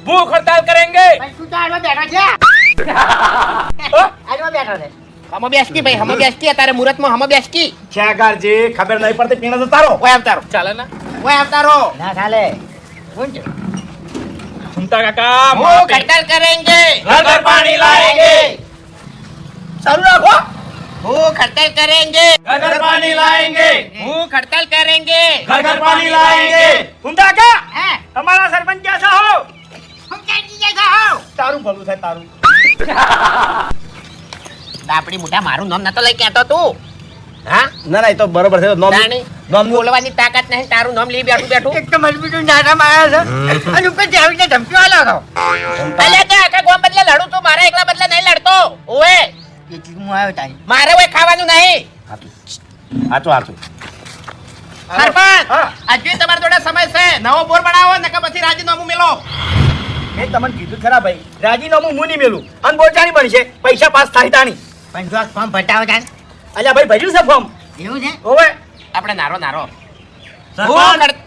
भूख हड़ताल करेंगे। તું તો આડો બેઠો છે આડો બેઠો છે હમ બેસકી ભાઈ હમ બેસકી અત્યારે મુહૂર્તમાં હમ બેસકી છેગારજી ખબર નહીં પડતી પીણા તો તારો ઓય અવતારો चले ना ઓય અવતારો ના ચાલે કોણ છે सुनता काका ભૂખ હડતાલ કરેંગે घर घर पानी लाएंगे। ચાલુ રાખો ભૂખ હડતાલ કરેંગે घर घर पानी लाएंगे। ભૂખ હડતાલ કરેંગે घर घर पानी लाएंगे। ઊંધા કા હે અમારા સરપંચ ક્યાં છો હું ક્યાંથી જઈશ હો તારું ભલું થાય તારું આપડી મોટા મારું નામ નતો લઈ કેતો તું હા ના ના એ તો બરોબર છે નોમ જાણી નોમ બોલવાની તાકાત નહીં તારું નામ લઈ બેઠું બેઠું એક તો મજબૂત નાના માયા છે અને ઉપર જાવીને ધમકીઓ આલો અલ્યા તે આખા ગામ બદલે લડું છું મારા એકલા બદલે નહીં લડતો ઓએ એટલે હું આવ્યો તારી મારે ઓય ખાવાનું નહીં હાચું હાચું સરપંચ હા. આજે તમારા જોડે સમય છે નવો બોર બનાવો નકર પછી રાજીનામું મેલો મેં તમને કીધું ખરા ભાઈ રાજીનામું મુની મેલું અને બોચાણી બનશે પૈસા પાસ થાય તાણી પણ જો ફોર્મ ભટાવો તાન અલ્યા ભાઈ ભર્યું છે ફોર્મ એવું છે ઓવે આપણે નારો નારો सरपंच